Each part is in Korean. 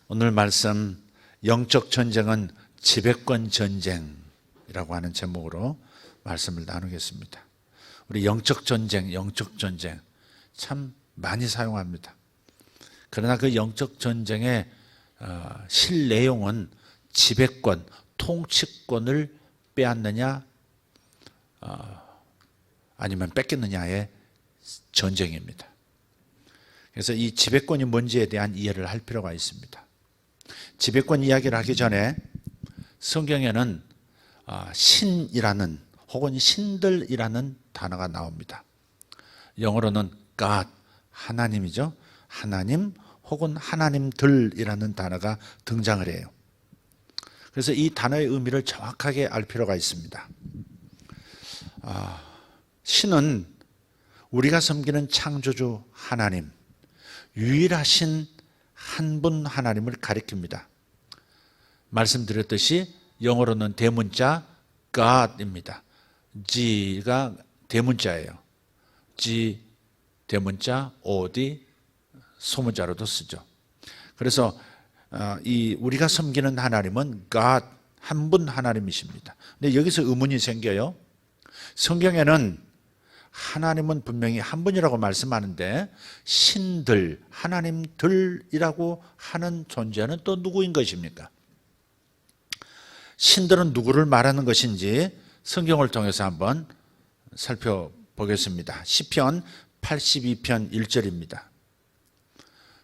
오늘 말씀 영적 전쟁은 지배권 전쟁이라고 하는 제목으로 말씀을 나누겠습니다. 우리 영적 전쟁 참 많이 사용합니다. 그러나 그 영적 전쟁의 실 내용은 지배권, 통치권을 빼앗느냐 아니면 뺏겠느냐의 전쟁입니다. 그래서 이 지배권이 뭔지에 대한 이해를 할 필요가 있습니다. 지배권 이야기를 하기 전에 성경에는 신이라는 혹은 신들이라는 단어가 나옵니다. 영어로는 God, 하나님이죠. 하나님 혹은 하나님들이라는 단어가 등장을 해요. 그래서 이 단어의 의미를 정확하게 알 필요가 있습니다. 신은 우리가 섬기는 창조주 하나님, 유일하신 한 분 하나님을 가리킵니다. 말씀드렸듯이 영어로는 대문자 God입니다. G가 대문자예요. G 대문자, OD 소문자로도 쓰죠. 그래서 우리가 섬기는 하나님은 God, 한 분 하나님이십니다. 근데 여기서 의문이 생겨요. 성경에는 하나님은 분명히 한 분이라고 말씀하는데 신들, 하나님들이라고 하는 존재는 또 누구인 것입니까? 신들은 누구를 말하는 것인지 성경을 통해서 한번 살펴보겠습니다. 시편 82편 1절입니다.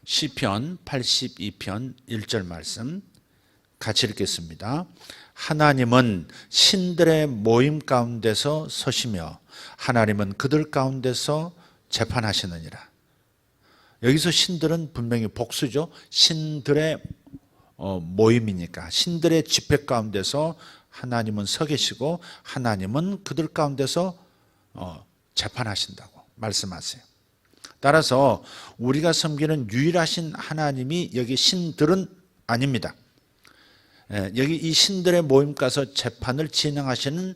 시편 82편 1절 말씀 같이 읽겠습니다. 하나님은 신들의 모임 가운데서 서시며 하나님은 그들 가운데서 재판하시느니라. 여기서 신들은 분명히 복수죠. 신들의 모임이니까 신들의 집회 가운데서 하나님은 서 계시고 하나님은 그들 가운데서 재판하신다고 말씀하세요. 따라서 우리가 섬기는 유일하신 하나님이 여기 신들은 아닙니다. 여기 이 신들의 모임 가서 재판을 진행하시는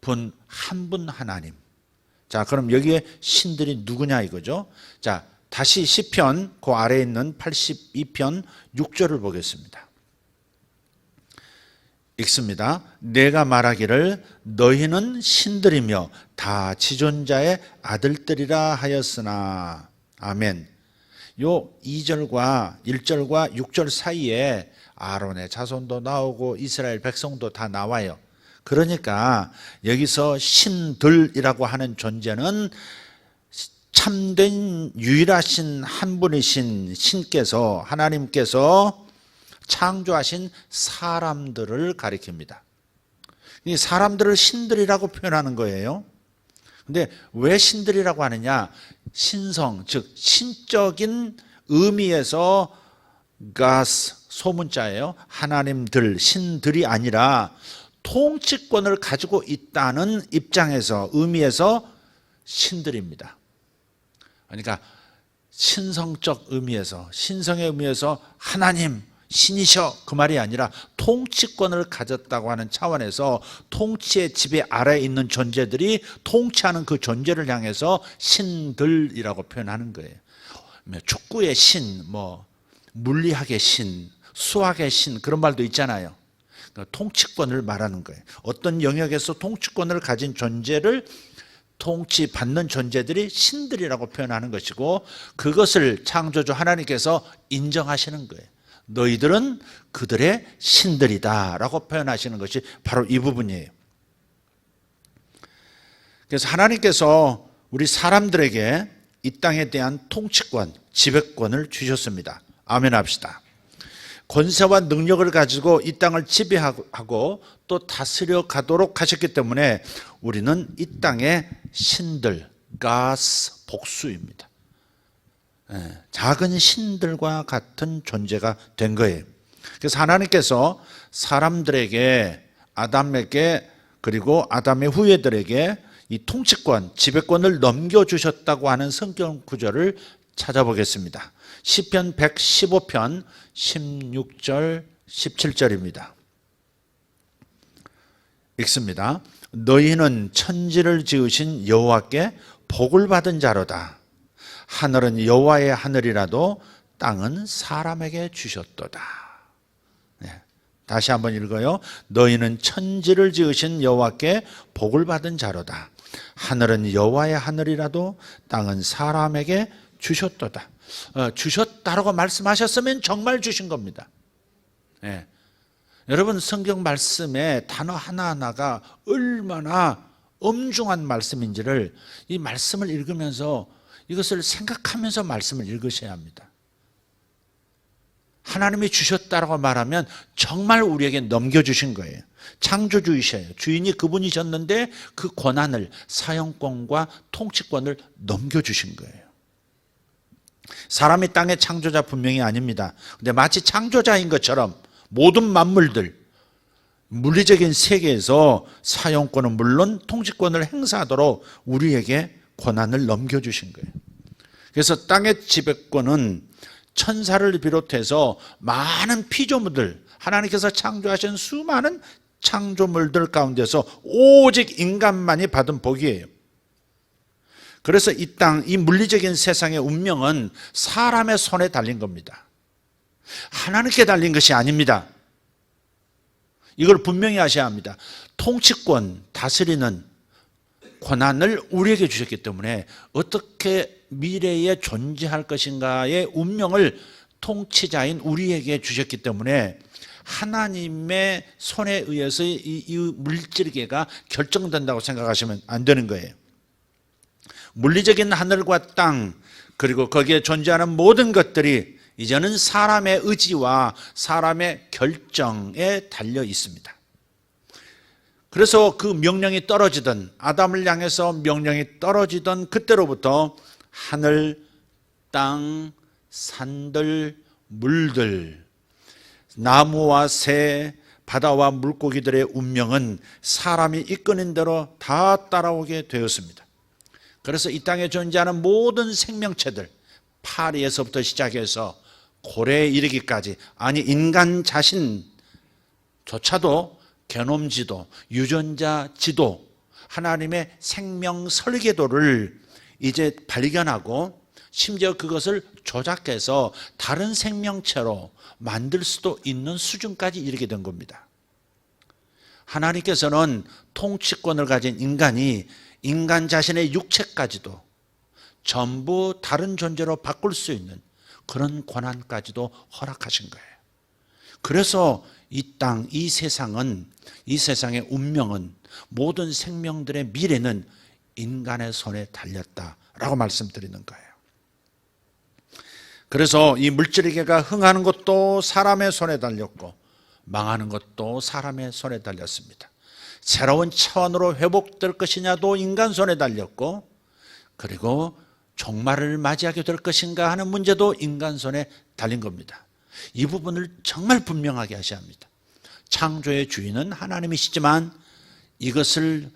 분 한 분 하나님. 자, 그럼 여기에 신들이 누구냐 이거죠. 자, 다시 시편 그 아래에 있는 82편 6절을 보겠습니다. 읽습니다. 내가 말하기를 너희는 신들이며 다 지존자의 아들들이라 하였으나. 아멘. 요 2절과 1절과 6절 사이에 아론의 자손도 나오고 이스라엘 백성도 다 나와요. 그러니까 여기서 신들이라고 하는 존재는 참된 유일하신 한 분이신 신께서, 하나님께서 창조하신 사람들을 가리킵니다. 이 사람들을 신들이라고 표현하는 거예요. 근데 왜 신들이라고 하느냐? 신성, 즉 신적인 의미에서 가스, 소문자예요. 하나님들, 신들이 아니라 통치권을 가지고 있다는 입장에서, 의미에서 신들입니다. 그러니까 신성적 의미에서, 신성의 의미에서 하나님, 신이셔 그 말이 아니라 통치권을 가졌다고 하는 차원에서 통치의 지배 아래에 있는 존재들이 통치하는 그 존재를 향해서 신들이라고 표현하는 거예요. 축구의 신, 물리학의 신, 수학의 신 그런 말도 있잖아요. 통치권을 말하는 거예요. 어떤 영역에서 통치권을 가진 존재를 통치받는 존재들이 신들이라고 표현하는 것이고 그것을 창조주 하나님께서 인정하시는 거예요. 너희들은 그들의 신들이다 라고 표현하시는 것이 바로 이 부분이에요. 그래서 하나님께서 우리 사람들에게 이 땅에 대한 통치권, 지배권을 주셨습니다. 아멘 합시다. 권세와 능력을 가지고 이 땅을 지배하고 또 다스려 가도록 하셨기 때문에 우리는 이 땅의 신들, 가스, 복수입니다. 작은 신들과 같은 존재가 된 거예요. 그래서 하나님께서 사람들에게, 아담에게 그리고 아담의 후예들에게 이 통치권, 지배권을 넘겨주셨다고 하는 성경 구절을 찾아보겠습니다. 시편 115편 16절 17절입니다. 읽습니다. 너희는 천지를 지으신 여호와께 복을 받은 자로다. 하늘은 여호와의 하늘이라도 땅은 사람에게 주셨도다. 다시 한번 읽어요. 너희는 천지를 지으신 여호와께 복을 받은 자로다. 하늘은 여호와의 하늘이라도 땅은 사람에게 주셨도다. 주셨다라고 말씀하셨으면 정말 주신 겁니다. 예. 여러분, 성경 말씀의 단어 하나하나가 얼마나 엄중한 말씀인지를 이 말씀을 읽으면서 이것을 생각하면서 말씀을 읽으셔야 합니다. 하나님이 주셨다라고 말하면 정말 우리에게 넘겨주신 거예요. 창조주이셔요. 주인이 그분이셨는데 그 권한을, 사용권과 통치권을 넘겨주신 거예요. 사람이 땅의 창조자 분명히 아닙니다. 근데 마치 창조자인 것처럼 모든 만물들, 물리적인 세계에서 사용권은 물론 통치권을 행사하도록 우리에게 권한을 넘겨주신 거예요. 그래서 땅의 지배권은 천사를 비롯해서 많은 피조물들, 하나님께서 창조하신 수많은 창조물들 가운데서 오직 인간만이 받은 복이에요. 그래서 이 땅, 이 물리적인 세상의 운명은 사람의 손에 달린 겁니다. 하나님께 달린 것이 아닙니다. 이걸 분명히 하셔야 합니다. 통치권, 다스리는 권한을 우리에게 주셨기 때문에 어떻게 미래에 존재할 것인가의 운명을 통치자인 우리에게 주셨기 때문에 하나님의 손에 의해서 이 물질계가 결정된다고 생각하시면 안 되는 거예요. 물리적인 하늘과 땅, 그리고 거기에 존재하는 모든 것들이 이제는 사람의 의지와 사람의 결정에 달려 있습니다. 그래서 그 명령이 떨어지던, 아담을 향해서 명령이 떨어지던 그때로부터 하늘, 땅, 산들, 물들, 나무와 새, 바다와 물고기들의 운명은 사람이 이끄는 대로 다 따라오게 되었습니다. 그래서 이 땅에 존재하는 모든 생명체들, 파리에서부터 시작해서 고래에 이르기까지, 아니 인간 자신조차도 게놈 지도, 유전자 지도, 하나님의 생명 설계도를 이제 발견하고 심지어 그것을 조작해서 다른 생명체로 만들 수도 있는 수준까지 이르게 된 겁니다. 하나님께서는 통치권을 가진 인간이 인간 자신의 육체까지도 전부 다른 존재로 바꿀 수 있는 그런 권한까지도 허락하신 거예요. 그래서 이 땅, 이 세상은, 이 세상의 운명은, 모든 생명들의 미래는 인간의 손에 달렸다라고 말씀드리는 거예요. 그래서 이 물질계가 흥하는 것도 사람의 손에 달렸고 망하는 것도 사람의 손에 달렸습니다. 새로운 차원으로 회복될 것이냐도 인간 손에 달렸고, 그리고 종말을 맞이하게 될 것인가 하는 문제도 인간 손에 달린 겁니다. 이 부분을 정말 분명하게 하셔야 합니다. 창조의 주인은 하나님이시지만 이것을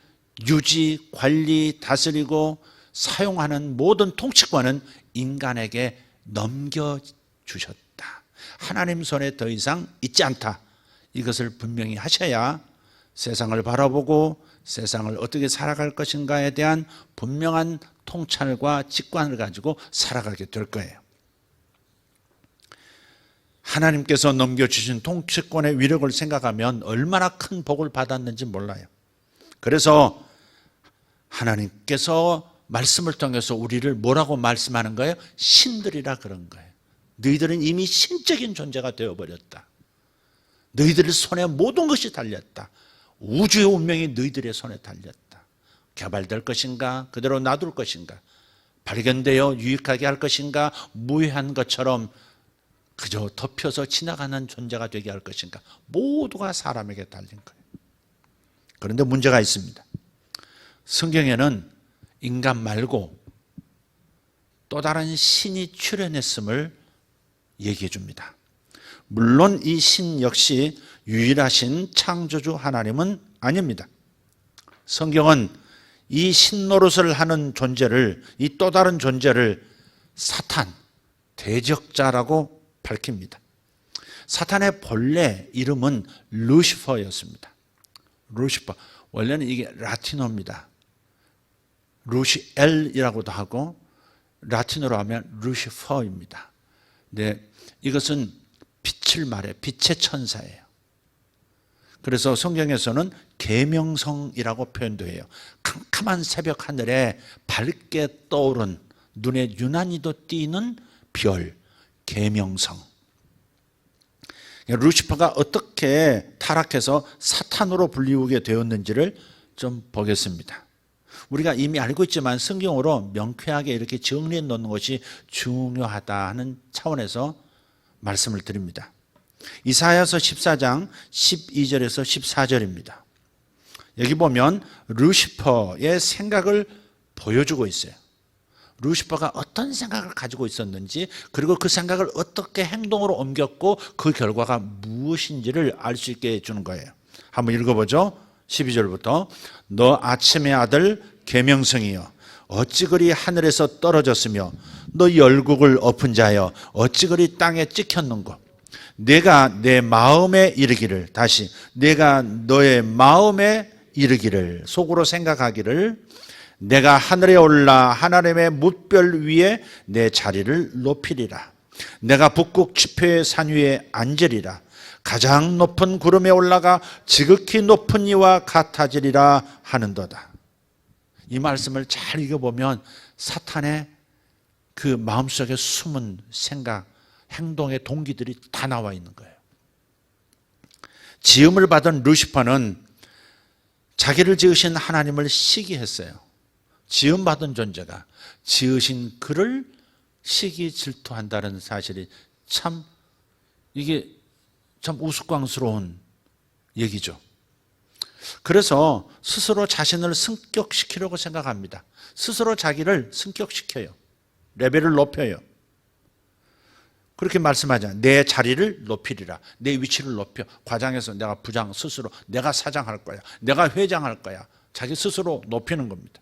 유지, 관리, 다스리고 사용하는 모든 통치권은 인간에게 넘겨주셨다. 하나님 손에 더 이상 있지 않다. 이것을 분명히 하셔야 세상을 바라보고 세상을 어떻게 살아갈 것인가에 대한 분명한 통찰과 직관을 가지고 살아가게 될 거예요. 하나님께서 넘겨주신 통치권의 위력을 생각하면 얼마나 큰 복을 받았는지 몰라요. 그래서 하나님께서 말씀을 통해서 우리를 뭐라고 말씀하는 거예요? 신들이라 그런 거예요. 너희들은 이미 신적인 존재가 되어버렸다. 너희들 손에 모든 것이 달렸다. 우주의 운명이 너희들의 손에 달렸다. 개발될 것인가? 그대로 놔둘 것인가? 발견되어 유익하게 할 것인가? 무해한 것처럼 그저 덮여서 지나가는 존재가 되게 할 것인가? 모두가 사람에게 달린 거예요. 그런데 문제가 있습니다. 성경에는 인간 말고 또 다른 신이 출현했음을 얘기해 줍니다. 물론 이 신 역시 유일하신 창조주 하나님은 아닙니다. 성경은 이 신 노릇을 하는 존재를, 이 또 다른 존재를 사탄, 대적자라고 밝힙니다. 사탄의 본래 이름은 루시퍼였습니다. 루시퍼, 원래는 이게 라틴어입니다. 루시엘이라고도 하고 라틴어로 하면 루시퍼입니다. 네, 이것은 빛을 말해, 빛의 천사예요. 그래서 성경에서는 계명성이라고 표현도 해요. 캄캄한 새벽 하늘에 밝게 떠오른 눈에 유난히도 띄는 별, 계명성. 루시퍼가 어떻게 타락해서 사탄으로 불리우게 되었는지를 좀 보겠습니다. 우리가 이미 알고 있지만 성경으로 명쾌하게 이렇게 정리해 놓는 것이 중요하다는 차원에서 말씀을 드립니다. 이사야서 14장 12절에서 14절입니다. 여기 보면 루시퍼의 생각을 보여주고 있어요. 루시퍼가 어떤 생각을 가지고 있었는지, 그리고 그 생각을 어떻게 행동으로 옮겼고 그 결과가 무엇인지를 알 수 있게 해주는 거예요. 한번 읽어보죠. 12절부터 너 아침의 아들 계명성이여 어찌 그리 하늘에서 떨어졌으며 너 열국을 엎은 자여 어찌 그리 땅에 찍혔는고 내가 내 마음에 이르기를, 다시 내가 너의 마음에 이르기를, 속으로 생각하기를, 내가 하늘에 올라 하나님의 뭇별 위에 내 자리를 높이리라. 내가 북극 지표의 산 위에 앉으리라. 가장 높은 구름에 올라가 지극히 높은 이와 같아지리라 하는도다. 이 말씀을 잘 읽어보면 사탄의 그 마음속에 숨은 생각, 행동의 동기들이 다 나와 있는 거예요. 지음을 받은 루시퍼는 자기를 지으신 하나님을 시기했어요. 지음받은 존재가 지으신 그를 시기 질투한다는 사실이 참, 이게 참 우스꽝스러운 얘기죠. 그래서 스스로 자신을 승격시키려고 생각합니다. 스스로 자기를 승격시켜요. 레벨을 높여요. 그렇게 말씀하잖아요. 내 자리를 높이리라. 내 위치를 높여. 과장해서 내가 부장 스스로, 내가 사장할 거야, 내가 회장할 거야. 자기 스스로 높이는 겁니다.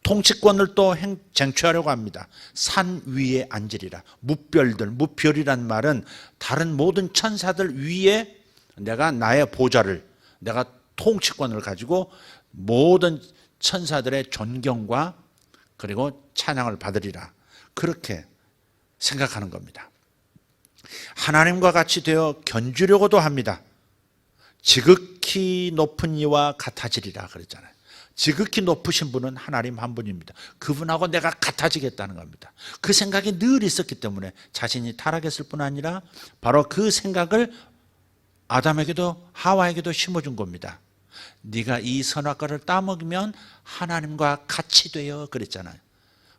통치권을 또 쟁취하려고 합니다. 산 위에 앉으리라. 뭇별들, 뭇별이란 말은 다른 모든 천사들 위에 내가 나의 보좌를, 내가 통치권을 가지고 모든 천사들의 존경과 그리고 찬양을 받으리라. 그렇게 생각하는 겁니다. 하나님과 같이 되어 견주려고도 합니다. 지극히 높은 이와 같아지리라 그랬잖아요. 지극히 높으신 분은 하나님 한 분입니다. 그분하고 내가 같아지겠다는 겁니다. 그 생각이 늘 있었기 때문에 자신이 타락했을 뿐 아니라 바로 그 생각을 아담에게도 하와에게도 심어준 겁니다. 네가 이 선악과를 따먹으면 하나님과 같이 되어 그랬잖아요.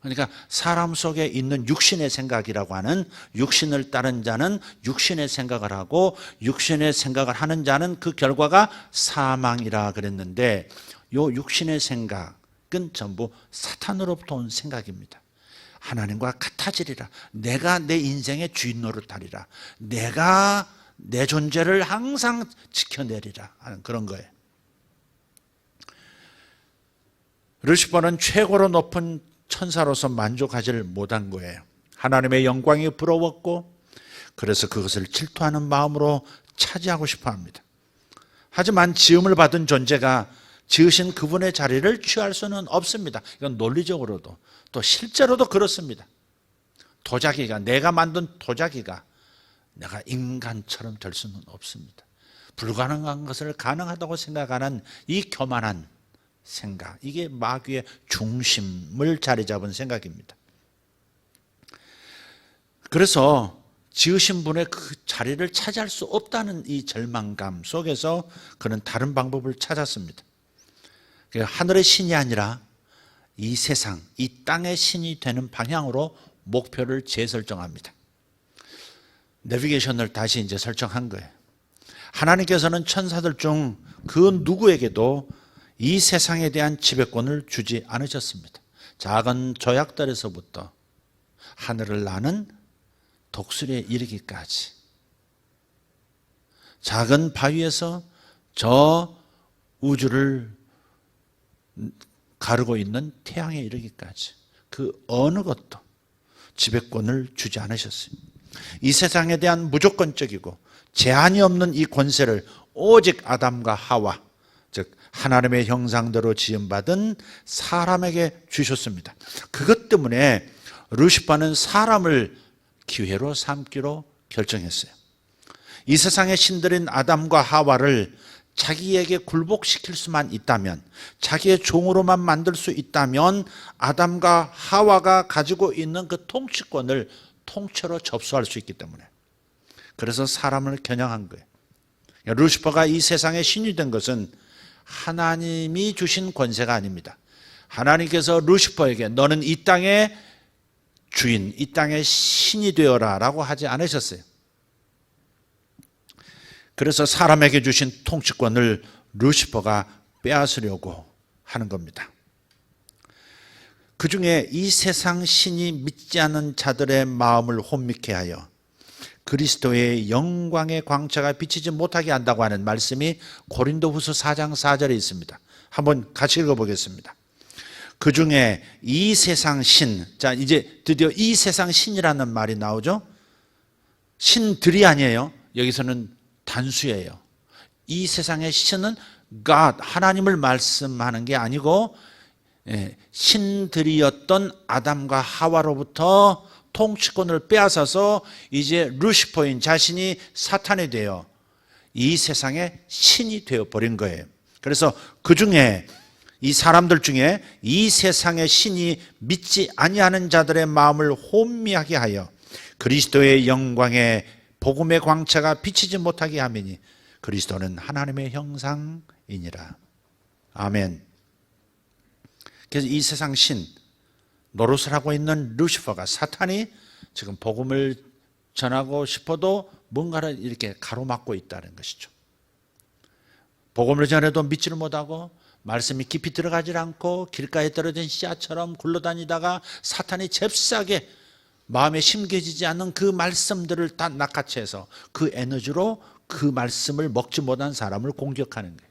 그러니까 사람 속에 있는 육신의 생각이라고 하는, 육신을 따른 자는 육신의 생각을 하고 육신의 생각을 하는 자는 그 결과가 사망이라 그랬는데, 요 육신의 생각은 전부 사탄으로부터 온 생각입니다. 하나님과 같아지리라. 내가 내 인생의 주인 노릇하리라. 내가 내 존재를 항상 지켜내리라 하는 그런 거예요. 루시퍼는 최고로 높은 천사로서 만족하지를 못한 거예요. 하나님의 영광이 부러웠고 그래서 그것을 질투하는 마음으로 차지하고 싶어 합니다. 하지만 지음을 받은 존재가 지으신 그분의 자리를 취할 수는 없습니다. 이건 논리적으로도 또 실제로도 그렇습니다. 도자기가, 내가 만든 도자기가 내가 인간처럼 될 수는 없습니다. 불가능한 것을 가능하다고 생각하는 이 교만한 생각, 이게 마귀의 중심을 자리 잡은 생각입니다. 그래서 지으신 분의 그 자리를 차지할 수 없다는 이 절망감 속에서 그는 다른 방법을 찾았습니다. 하늘의 신이 아니라 이 세상, 이 땅의 신이 되는 방향으로 목표를 재설정합니다. 내비게이션을 다시 이제 설정한 거예요. 하나님께서는 천사들 중 그 누구에게도 이 세상에 대한 지배권을 주지 않으셨습니다. 작은 조약돌에서부터 하늘을 나는 독수리에 이르기까지, 작은 바위에서 저 우주를 가르고 있는 태양에 이르기까지 그 어느 것도 지배권을 주지 않으셨어요. 이 세상에 대한 무조건적이고 제한이 없는 이 권세를 오직 아담과 하와, 즉 하나님의 형상대로 지음받은 사람에게 주셨습니다. 그것 때문에 루시퍼는 사람을 기회로 삼기로 결정했어요. 이 세상의 신들인 아담과 하와를 자기에게 굴복시킬 수만 있다면, 자기의 종으로만 만들 수 있다면 아담과 하와가 가지고 있는 그 통치권을 통째로 접수할 수 있기 때문에, 그래서 사람을 겨냥한 거예요. 루시퍼가 이 세상의 신이 된 것은 하나님이 주신 권세가 아닙니다. 하나님께서 루시퍼에게 너는 이 땅의 주인, 이 땅의 신이 되어라 라고 하지 않으셨어요. 그래서 사람에게 주신 통치권을 루시퍼가 빼앗으려고 하는 겁니다. 그 중에 이 세상 신이 믿지 않는 자들의 마음을 혼미케 하여 그리스도의 영광의 광채가 비치지 못하게 한다고 하는 말씀이 고린도후서 4장 4절에 있습니다. 한번 같이 읽어보겠습니다. 그 중에 이 세상 신, 자 이제 드디어 이 세상 신이라는 말이 나오죠. 신들이 아니에요. 여기서는 단수예요. 이 세상의 신은 God, 하나님을 말씀하는 게 아니고 신들이었던 아담과 하와로부터 통치권을 빼앗아서 이제 루시퍼인 자신이 사탄이 되어 이 세상의 신이 되어버린 거예요. 그래서 그 중에 이 사람들 중에 이 세상의 신이 믿지 아니하는 자들의 마음을 혼미하게 하여 그리스도의 영광의 복음의 광채가 비치지 못하게 하매니 그리스도는 하나님의 형상이니라. 아멘. 그래서 이 세상 신, 노릇을 하고 있는 루시퍼가, 사탄이 지금 복음을 전하고 싶어도 뭔가를 이렇게 가로막고 있다는 것이죠. 복음을 전해도 믿지를 못하고 말씀이 깊이 들어가질 않고 길가에 떨어진 씨앗처럼 굴러다니다가 사탄이 잽싸게 마음에 심겨지지 않는 그 말씀들을 다 낚아채서 그 에너지로 그 말씀을 먹지 못한 사람을 공격하는 거예요.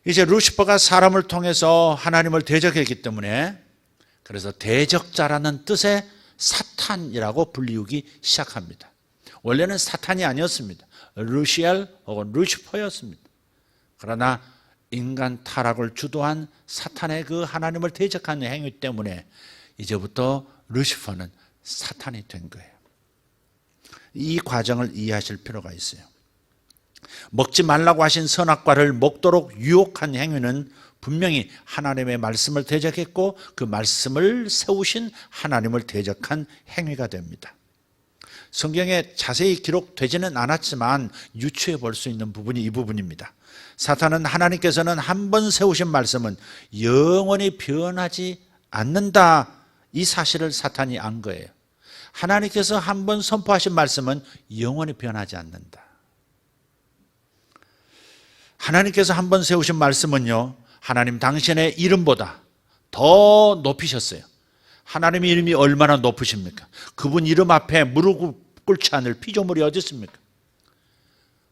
이제 루시퍼가 사람을 통해서 하나님을 대적했기 때문에, 그래서 대적자라는 뜻의 사탄이라고 불리우기 시작합니다. 원래는 사탄이 아니었습니다. 루시엘 혹은 루시퍼였습니다. 그러나 인간 타락을 주도한 사탄의 그 하나님을 대적하는 행위 때문에 이제부터 루시퍼는 사탄이 된 거예요. 이 과정을 이해하실 필요가 있어요. 먹지 말라고 하신 선악과를 먹도록 유혹한 행위는 분명히 하나님의 말씀을 대적했고 그 말씀을 세우신 하나님을 대적한 행위가 됩니다. 성경에 자세히 기록되지는 않았지만 유추해 볼 수 있는 부분이 이 부분입니다. 사탄은 하나님께서는 한 번 세우신 말씀은 영원히 변하지 않는다, 이 사실을 사탄이 안 거예요. 하나님께서 한 번 선포하신 말씀은 영원히 변하지 않는다. 하나님께서 한 번 세우신 말씀은요, 하나님 당신의 이름보다 더 높이셨어요. 하나님의 이름이 얼마나 높으십니까? 그분 이름 앞에 무릎 꿇지 않을 피조물이 어디 있습니까?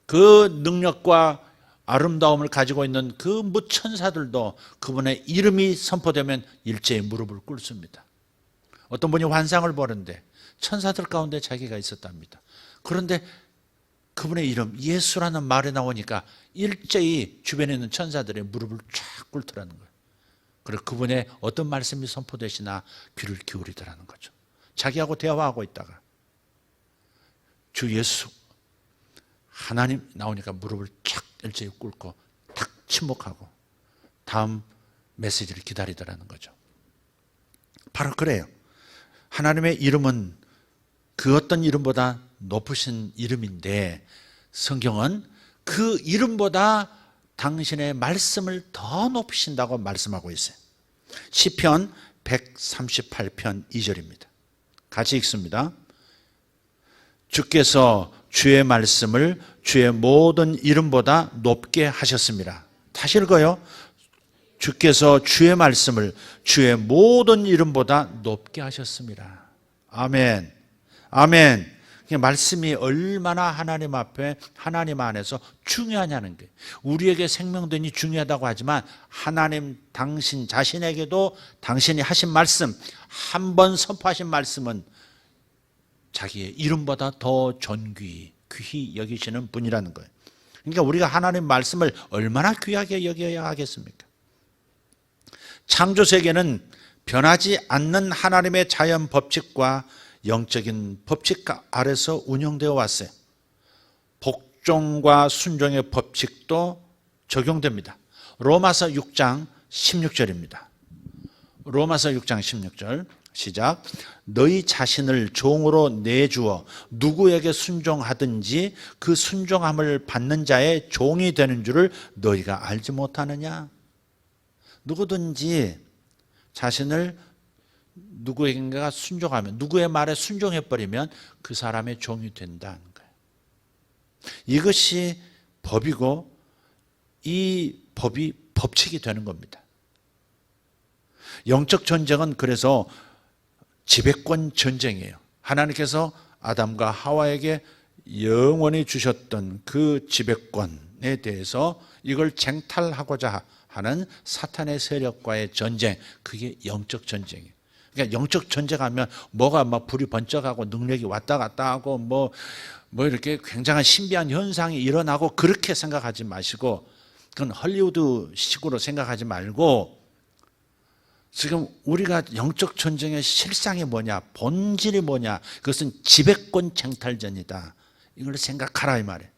그 능력과 아름다움을 가지고 있는 그 무천사들도 그분의 이름이 선포되면 일제히 무릎을 꿇습니다. 어떤 분이 환상을 보는데 천사들 가운데 자기가 있었답니다. 그런데 그분의 이름 예수라는 말이 나오니까 일제히 주변에 있는 천사들의 무릎을 쫙 꿇더라는 거예요. 그리고 그분의 어떤 말씀이 선포되시나 귀를 기울이더라는 거죠. 자기하고 대화하고 있다가 주 예수 하나님 나오니까 무릎을 쫙 일제히 꿇고 탁 침묵하고 다음 메시지를 기다리더라는 거죠. 바로 그래요. 하나님의 이름은 그 어떤 이름보다 높으신 이름인데 성경은 그 이름보다 당신의 말씀을 더 높이신다고 말씀하고 있어요. 시편 138편 2절입니다. 같이 읽습니다. 주께서 주의 말씀을 주의 모든 이름보다 높게 하셨습니다. 다시 읽어요. 주께서 주의 말씀을 주의 모든 이름보다 높게 하셨습니다. 아멘. 아멘. 말씀이 얼마나 하나님 앞에 하나님 안에서 중요하냐는 게, 우리에게 생명den이 중요하다고 하지만 하나님 당신 자신에게도 당신이 하신 말씀, 한 번 선포하신 말씀은 자기의 이름보다 더 존귀히 귀히 여기시는 분이라는 거예요. 그러니까 우리가 하나님 말씀을 얼마나 귀하게 여겨야 하겠습니까? 창조 세계는 변하지 않는 하나님의 자연 법칙과 영적인 법칙 아래서 운영되어 왔어요. 복종과 순종의 법칙도 적용됩니다. 로마서 6장 16절입니다. 로마서 6장 16절 시작. 너희 자신을 종으로 내주어 누구에게 순종하든지 그 순종함을 받는 자의 종이 되는 줄을 너희가 알지 못하느냐. 누구든지 자신을 누구에게가 순종하면, 누구의 말에 순종해버리면 그 사람의 종이 된다는 거예요. 이것이 법이고 이 법이 법칙이 되는 겁니다. 영적 전쟁은 그래서 지배권 전쟁이에요. 하나님께서 아담과 하와에게 영원히 주셨던 그 지배권에 대해서 이걸 쟁탈하고자 하는 사탄의 세력과의 전쟁, 그게 영적 전쟁이에요. 그러니까 영적 전쟁하면 뭐가 막 불이 번쩍하고 능력이 왔다 갔다 하고 뭐 이렇게 굉장한 신비한 현상이 일어나고 그렇게 생각하지 마시고, 그건 헐리우드식으로 생각하지 말고, 지금 우리가 영적 전쟁의 실상이 뭐냐, 본질이 뭐냐, 그것은 지배권 쟁탈전이다. 이걸 생각하라 이 말이에요.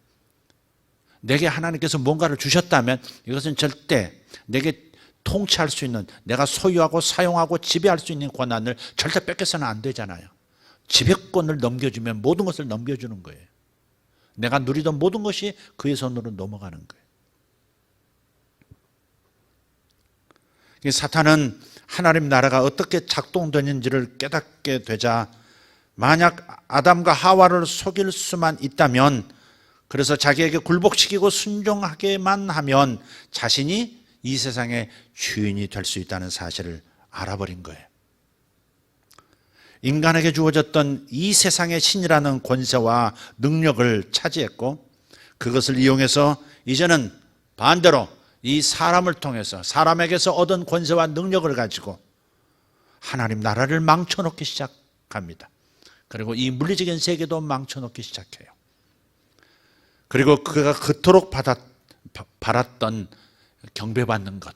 내게 하나님께서 뭔가를 주셨다면 이것은 절대 내게 통치할 수 있는, 내가 소유하고 사용하고 지배할 수 있는 권한을 절대 뺏겨서는 안 되잖아요. 지배권을 넘겨주면 모든 것을 넘겨주는 거예요. 내가 누리던 모든 것이 그의 손으로 넘어가는 거예요. 사탄은 하나님 나라가 어떻게 작동되는지를 깨닫게 되자, 만약 아담과 하와를 속일 수만 있다면, 그래서 자기에게 굴복시키고 순종하게만 하면 자신이 이 세상의 주인이 될 수 있다는 사실을 알아버린 거예요. 인간에게 주어졌던 이 세상의 신이라는 권세와 능력을 차지했고, 그것을 이용해서 이제는 반대로 이 사람을 통해서, 사람에게서 얻은 권세와 능력을 가지고 하나님 나라를 망쳐놓기 시작합니다. 그리고 이 물리적인 세계도 망쳐놓기 시작해요. 그리고 그가 그토록 바랐던 경배받는 것,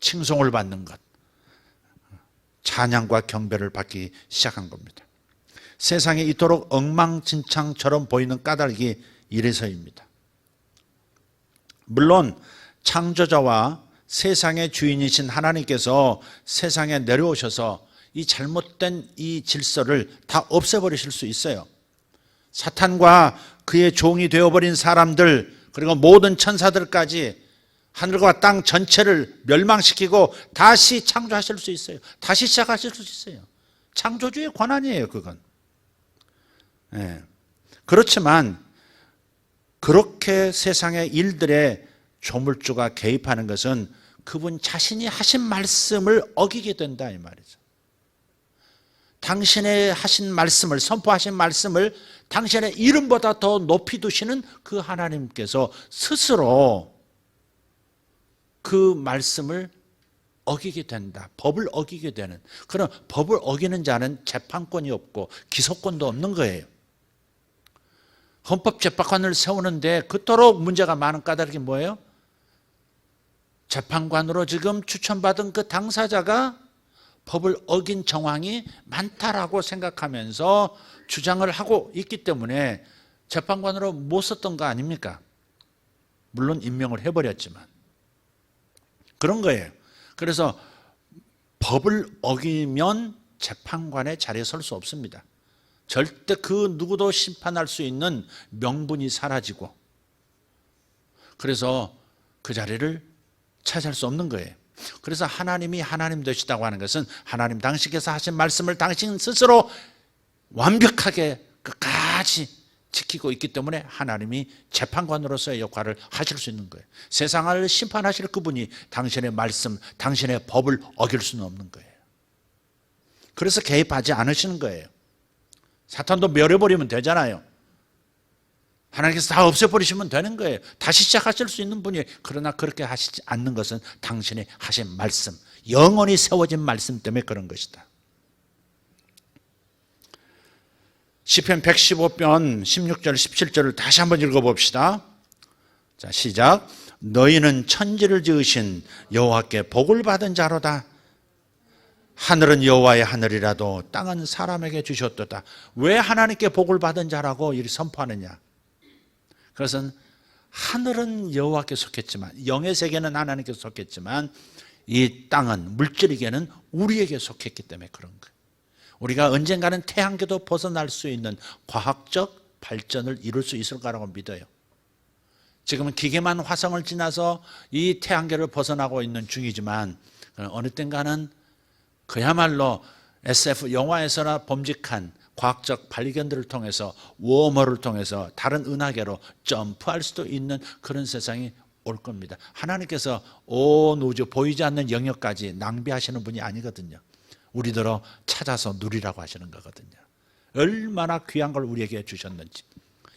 칭송을 받는 것, 찬양과 경배를 받기 시작한 겁니다. 세상에 이토록 엉망진창처럼 보이는 까닭이 이래서입니다. 물론 창조자와 세상의 주인이신 하나님께서 세상에 내려오셔서 이 잘못된 이 질서를 다 없애버리실 수 있어요. 사탄과 그의 종이 되어버린 사람들, 그리고 모든 천사들까지 하늘과 땅 전체를 멸망시키고 다시 창조하실 수 있어요. 다시 시작하실 수 있어요. 창조주의 권한이에요, 그건. 네. 그렇지만 그렇게 세상의 일들에 조물주가 개입하는 것은 그분 자신이 하신 말씀을 어기게 된다 이 말이죠. 당신의 하신 말씀을, 선포하신 말씀을 당신의 이름보다 더 높이 두시는 그 하나님께서 스스로 그 말씀을 어기게 된다. 법을 어기게 되는. 그럼 법을 어기는 자는 재판권이 없고 기소권도 없는 거예요. 헌법재판관을 세우는데 그토록 문제가 많은 까닭이 뭐예요? 재판관으로 지금 추천받은 그 당사자가 법을 어긴 정황이 많다라고 생각하면서 주장을 하고 있기 때문에 재판관으로 못 썼던 거 아닙니까? 물론 임명을 해버렸지만. 그런 거예요. 그래서 법을 어기면 재판관의 자리에 설 수 없습니다. 절대 그 누구도 심판할 수 있는 명분이 사라지고, 그래서 그 자리를 차지할 수 없는 거예요. 그래서 하나님이 하나님 되시다고 하는 것은 하나님 당신께서 하신 말씀을 당신 스스로 완벽하게 끝까지 지키고 있기 때문에 하나님이 재판관으로서의 역할을 하실 수 있는 거예요. 세상을 심판하실 그분이 당신의 말씀, 당신의 법을 어길 수는 없는 거예요. 그래서 개입하지 않으시는 거예요. 사탄도 멸해버리면 되잖아요. 하나님께서 다 없애버리시면 되는 거예요. 다시 시작하실 수 있는 분이에요. 그러나 그렇게 하시지 않는 것은 당신이 하신 말씀, 영원히 세워진 말씀 때문에 그런 것이다. 시편 115편 16절 17절을 다시 한번 읽어봅시다. 자, 시작. 너희는 천지를 지으신 여호와께 복을 받은 자로다. 하늘은 여호와의 하늘이라도 땅은 사람에게 주셨도다. 왜 하나님께 복을 받은 자라고 이렇게 선포하느냐? 그것은 하늘은 여호와께 속했지만, 영의 세계는 하나님께 속했지만, 이 땅은, 물질에게는 우리에게 속했기 때문에 그런 거예요. 우리가 언젠가는 태양계도 벗어날 수 있는 과학적 발전을 이룰 수 있을 거라고 믿어요. 지금은 기계만 화성을 지나서 이 태양계를 벗어나고 있는 중이지만, 어느 땐가는 그야말로 SF 영화에서나 범직한 과학적 발견들을 통해서, 웜홀을 통해서 다른 은하계로 점프할 수도 있는 그런 세상이 올 겁니다. 하나님께서 온 우주 보이지 않는 영역까지 낭비하시는 분이 아니거든요. 우리더러 찾아서 누리라고 하시는 거거든요. 얼마나 귀한 걸 우리에게 주셨는지.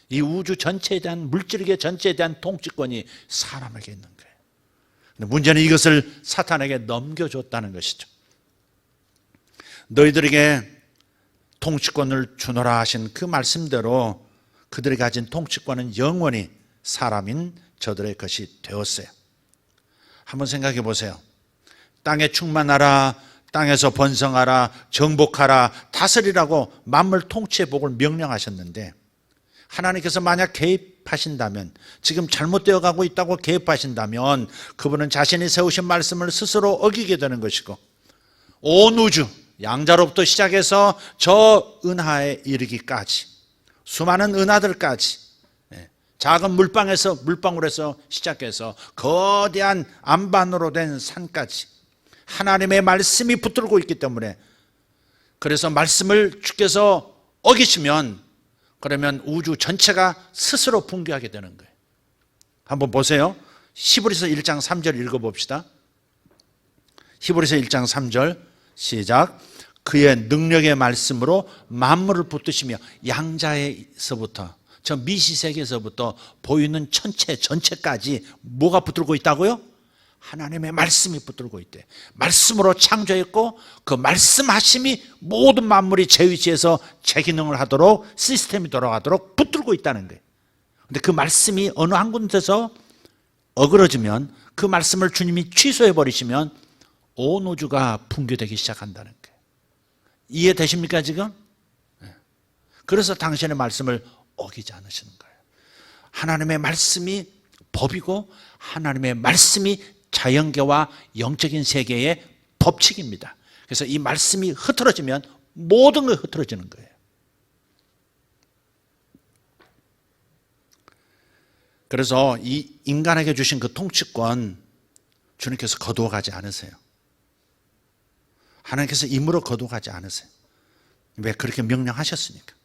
이 우주 전체에 대한, 물질계 전체에 대한 통치권이 사람에게 있는 거예요. 근데 문제는 이것을 사탄에게 넘겨줬다는 것이죠. 너희들에게 통치권을 주노라 하신 그 말씀대로 그들이 가진 통치권은 영원히 사람인 저들의 것이 되었어요. 한번 생각해 보세요. 땅에 충만하라, 땅에서 번성하라, 정복하라, 다스리라고 만물 통치의 복을 명령하셨는데, 하나님께서 만약 개입하신다면, 지금 잘못되어 가고 있다고 개입하신다면 그분은 자신이 세우신 말씀을 스스로 어기게 되는 것이고, 온 우주 양자로부터 시작해서 저 은하에 이르기까지, 수많은 은하들까지, 작은 물방울에서 시작해서 거대한 안반으로 된 산까지 하나님의 말씀이 붙들고 있기 때문에, 그래서 말씀을 주께서 어기시면 그러면 우주 전체가 스스로 붕괴하게 되는 거예요. 한번 보세요. 히브리서 1장 3절 읽어봅시다. 히브리서 1장 3절 시작. 그의 능력의 말씀으로 만물을 붙드시며, 양자에서부터 저 미시세계에서부터 보이는 천체 전체까지 뭐가 붙들고 있다고요? 하나님의 말씀이 붙들고 있대. 말씀으로 창조했고 그 말씀하심이 모든 만물이 제 위치에서 제 기능을 하도록, 시스템이 돌아가도록 붙들고 있다는 거예요. 근데 그 말씀이 어느 한 군데서 어그러지면, 그 말씀을 주님이 취소해 버리시면 온 우주가 붕괴되기 시작한다는 거예요. 이해되십니까 지금? 그래서 당신의 말씀을 어기지 않으시는 거예요. 하나님의 말씀이 법이고 하나님의 말씀이 자연계와 영적인 세계의 법칙입니다. 그래서 이 말씀이 흐트러지면 모든 게 흐트러지는 거예요. 그래서 이 인간에게 주신 그 통치권 주님께서 거두어 가지 않으세요. 하나님께서 임으로 거두어 가지 않으세요. 왜? 그렇게 명령하셨으니까.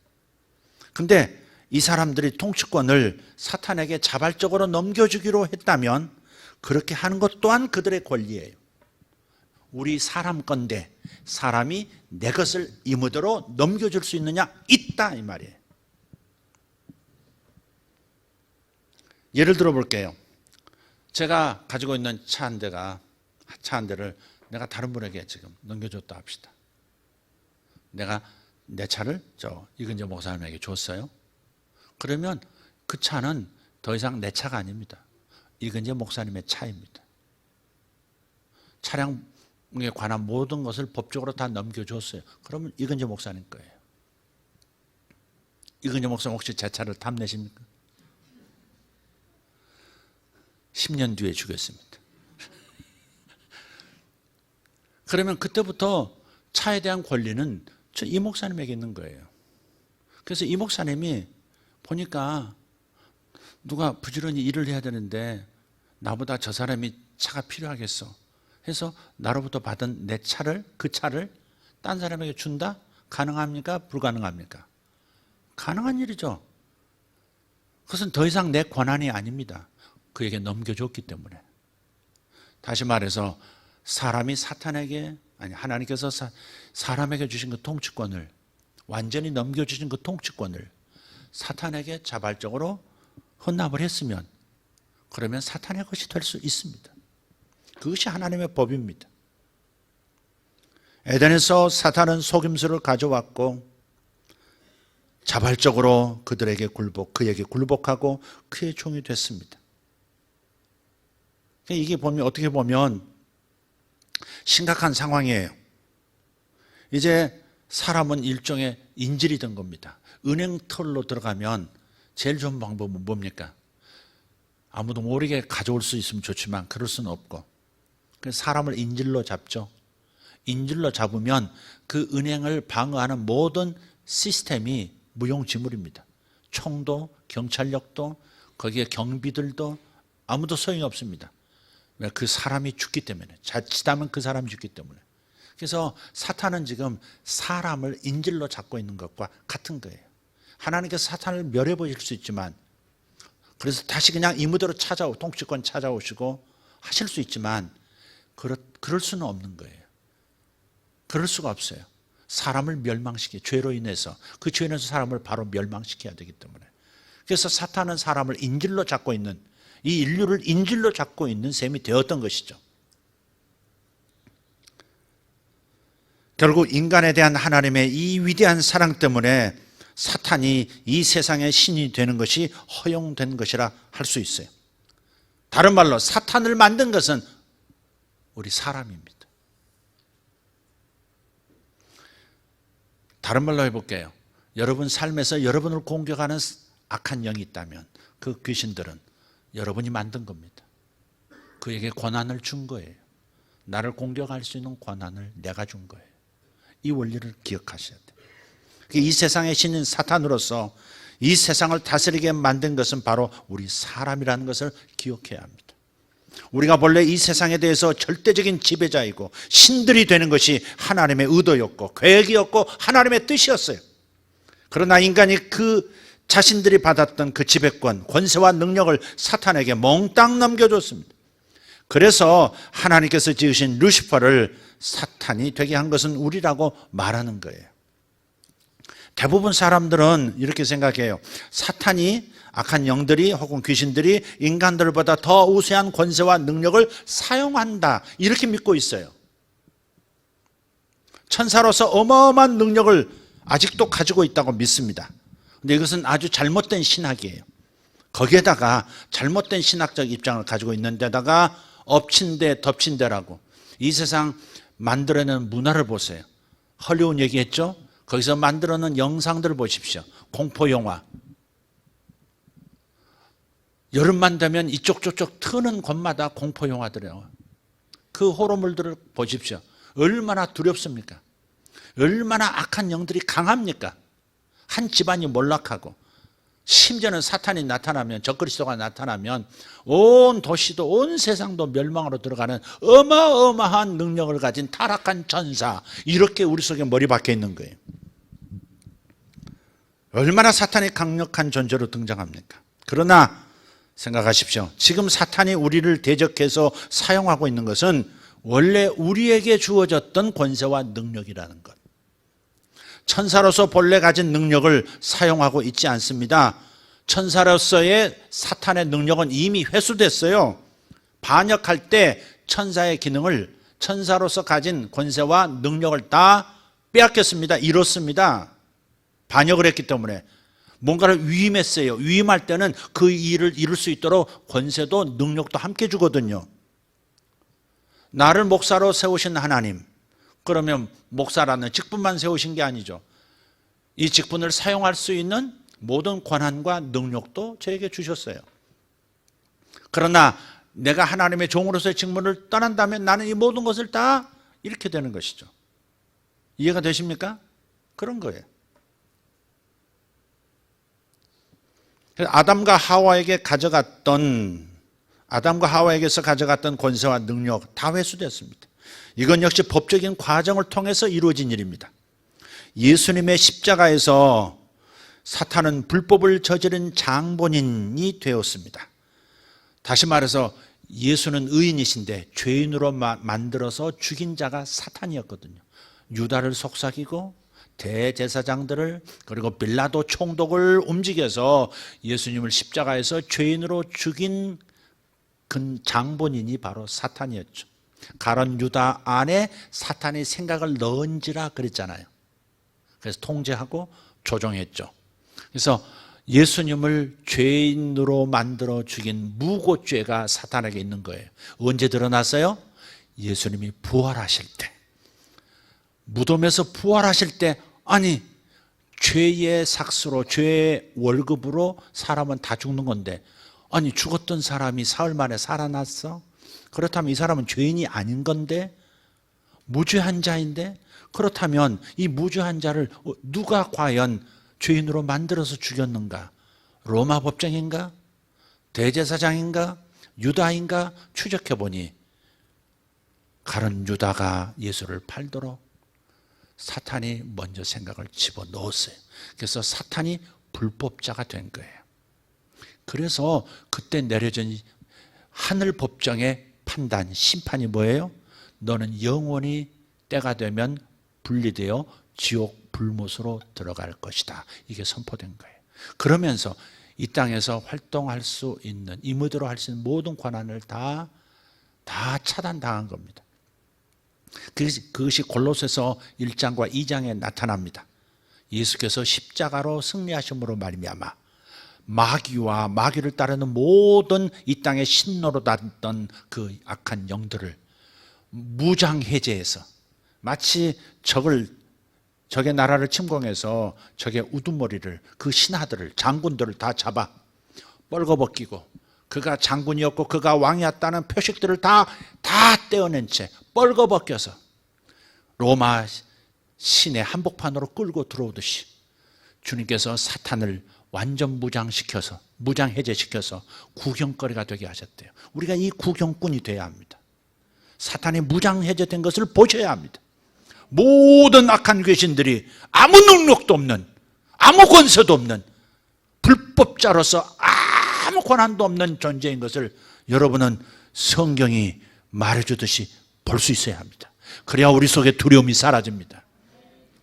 근데 이 사람들이 통치권을 사탄에게 자발적으로 넘겨주기로 했다면 그렇게 하는 것 또한 그들의 권리예요. 우리 사람 건데 사람이 내 것을 임의대로 넘겨줄 수 있느냐? 있다 이 말이에요. 예를 들어 볼게요. 제가 가지고 있는 차 한 대를 내가 다른 분에게 지금 넘겨줬다 합시다. 내가 내 차를 이근재 목사님에게 줬어요. 그러면 그 차는 더 이상 내 차가 아닙니다. 이근재 목사님의 차입니다. 차량에 관한 모든 것을 법적으로 다 넘겨줬어요. 그러면 이근재 목사님 거예요. 이근재 목사님 혹시 제 차를 탐내십니까? 10년 뒤에 주겠습니다. 그러면 그때부터 차에 대한 권리는 이 목사님에게 있는 거예요. 그래서 이 목사님이 보니까 누가 부지런히 일을 해야 되는데 나보다 저 사람이 차가 필요하겠어 해서 나로부터 받은 내 차를, 그 차를 딴 사람에게 준다? 가능합니까? 불가능합니까? 가능한 일이죠. 그것은 더 이상 내 권한이 아닙니다. 그에게 넘겨줬기 때문에. 다시 말해서 사람이 사탄에게, 아니 하나님께서 사람에게 주신 그 통치권을, 완전히 넘겨주신 그 통치권을 사탄에게 자발적으로 헌납을 했으면 그러면 사탄의 것이 될 수 있습니다. 그것이 하나님의 법입니다. 에덴에서 사탄은 속임수를 가져왔고 자발적으로 그에게 굴복하고 그의 종이 됐습니다. 이게 어떻게 보면 심각한 상황이에요. 이제 사람은 일종의 인질이 된 겁니다. 은행털로 들어가면 제일 좋은 방법은 뭡니까? 아무도 모르게 가져올 수 있으면 좋지만 그럴 수는 없고, 그래서 사람을 인질로 잡죠. 인질로 잡으면 그 은행을 방어하는 모든 시스템이 무용지물입니다. 총도 경찰력도 거기에 경비들도 아무도 소용이 없습니다. 왜? 그 사람이 죽기 때문에, 자칫하면 그 사람이 죽기 때문에. 그래서 사탄은 지금 사람을 인질로 잡고 있는 것과 같은 거예요. 하나님께서 사탄을 멸해 보실 수 있지만, 그래서 다시 그냥 임무대로 통치권 찾아오시고 하실 수 있지만 그럴 수는 없는 거예요. 그럴 수가 없어요. 사람을 죄로 인해서, 그 죄로 인해서 사람을 바로 멸망시켜야 되기 때문에. 그래서 사탄은 사람을 인질로 잡고 있는, 이 인류를 인질로 잡고 있는 셈이 되었던 것이죠. 결국 인간에 대한 하나님의 이 위대한 사랑 때문에 사탄이 이 세상의 신이 되는 것이 허용된 것이라 할 수 있어요. 다른 말로 사탄을 만든 것은 우리 사람입니다. 다른 말로 해볼게요. 여러분 삶에서 여러분을 공격하는 악한 영이 있다면 그 귀신들은 여러분이 만든 겁니다. 그에게 권한을 준 거예요. 나를 공격할 수 있는 권한을 내가 준 거예요. 이 원리를 기억하셔야 돼요. 이 세상의 신인 사탄으로서 이 세상을 다스리게 만든 것은 바로 우리 사람이라는 것을 기억해야 합니다. 우리가 본래 이 세상에 대해서 절대적인 지배자이고 신들이 되는 것이 하나님의 의도였고 계획이었고 하나님의 뜻이었어요. 그러나 인간이 그 자신들이 받았던 그 지배권, 권세와 능력을 사탄에게 몽땅 넘겨줬습니다. 그래서 하나님께서 지으신 루시퍼를 사탄이 되게 한 것은 우리라고 말하는 거예요. 대부분 사람들은 이렇게 생각해요. 사탄이, 악한 영들이 혹은 귀신들이 인간들보다 더 우세한 권세와 능력을 사용한다, 이렇게 믿고 있어요. 천사로서 어마어마한 능력을 아직도 가지고 있다고 믿습니다. 근데 이것은 아주 잘못된 신학이에요. 거기에다가 잘못된 신학적 입장을 가지고 있는 데다가 엎친 데 덮친 데라고, 이 세상 만들어낸 문화를 보세요. 헐리우드 얘기했죠? 거기서 만들어낸 영상들을 보십시오. 공포영화. 여름만 되면 이쪽 저쪽 트는 곳마다 공포영화들이에요. 그 호러물들을 보십시오. 얼마나 두렵습니까? 얼마나 악한 영들이 강합니까? 한 집안이 몰락하고, 심지어는 사탄이 나타나면, 적그리스도가 나타나면 온 도시도 온 세상도 멸망으로 들어가는 어마어마한 능력을 가진 타락한 천사, 이렇게 우리 속에 머리 박혀 있는 거예요. 얼마나 사탄이 강력한 존재로 등장합니까? 그러나 생각하십시오. 지금 사탄이 우리를 대적해서 사용하고 있는 것은 원래 우리에게 주어졌던 권세와 능력이라는 것. 천사로서 본래 가진 능력을 사용하고 있지 않습니다. 천사로서의 사탄의 능력은 이미 회수됐어요. 반역할 때 천사의 기능을, 천사로서 가진 권세와 능력을 다 빼앗겼습니다. 잃었습니다. 반역을 했기 때문에. 뭔가를 위임했어요. 위임할 때는 그 일을 이룰 수 있도록 권세도 능력도 함께 주거든요. 나를 목사로 세우신 하나님, 그러면 목사라는 직분만 세우신 게 아니죠. 이 직분을 사용할 수 있는 모든 권한과 능력도 저에게 주셨어요. 그러나 내가 하나님의 종으로서의 직분을 떠난다면 나는 이 모든 것을 다 잃게 되는 것이죠. 이해가 되십니까? 그런 거예요. 아담과 하와에게서 가져갔던 권세와 능력 다 회수됐습니다. 이건 역시 법적인 과정을 통해서 이루어진 일입니다. 예수님의 십자가에서 사탄은 불법을 저지른 장본인이 되었습니다. 다시 말해서 예수는 의인이신데 죄인으로 만들어서 죽인 자가 사탄이었거든요. 유다를 속삭이고 대제사장들을, 그리고 빌라도 총독을 움직여서 예수님을 십자가에서 죄인으로 죽인 그 장본인이 바로 사탄이었죠. 가룟 유다 안에 사탄의 생각을 넣은지라 그랬잖아요. 그래서 통제하고 조종했죠. 그래서 예수님을 죄인으로 만들어 죽인 무고죄가 사탄에게 있는 거예요. 언제 드러났어요? 예수님이 부활하실 때. 무덤에서 부활하실 때 아니 죄의 삭스로 죄의 월급으로 사람은 다 죽는 건데 아니 죽었던 사람이 사흘 만에 살아났어? 그렇다면 이 사람은 죄인이 아닌 건데 무죄한 자인데 그렇다면 이 무죄한 자를 누가 과연 죄인으로 만들어서 죽였는가? 로마 법정인가? 대제사장인가? 유다인가? 추적해보니 가룟 유다가 예수를 팔도록 사탄이 먼저 생각을 집어넣었어요. 그래서 사탄이 불법자가 된 거예요. 그래서 그때 내려진 하늘 법정의 판단, 심판이 뭐예요? 너는 영원히 때가 되면 분리되어 지옥 불못으로 들어갈 것이다. 이게 선포된 거예요. 그러면서 이 땅에서 활동할 수 있는, 임의대로 할 수 있는 모든 권한을 다 차단당한 겁니다. 그것이 골로새서 1장과 2장에 나타납니다. 예수께서 십자가로 승리하심으로 말미암아 마귀와 마귀를 따르는 모든 이 땅의 신노로 다녔던 그 악한 영들을 무장해제해서 마치 적의 나라를 침공해서 적의 우두머리를 그 신하들을 장군들을 다 잡아 뻘거벗기고 그가 장군이었고 그가 왕이었다는 표식들을 다 떼어낸 채 뻘거벗겨서 로마 시내 한복판으로 끌고 들어오듯이 주님께서 사탄을 완전 무장해제시켜서 구경거리가 되게 하셨대요. 우리가 이 구경꾼이 돼야 합니다. 사탄이 무장해제된 것을 보셔야 합니다. 모든 악한 귀신들이 아무 능력도 없는, 아무 권세도 없는 불법자로서 아무 권한도 없는 존재인 것을 여러분은 성경이 말해주듯이 볼 수 있어야 합니다. 그래야 우리 속에 두려움이 사라집니다.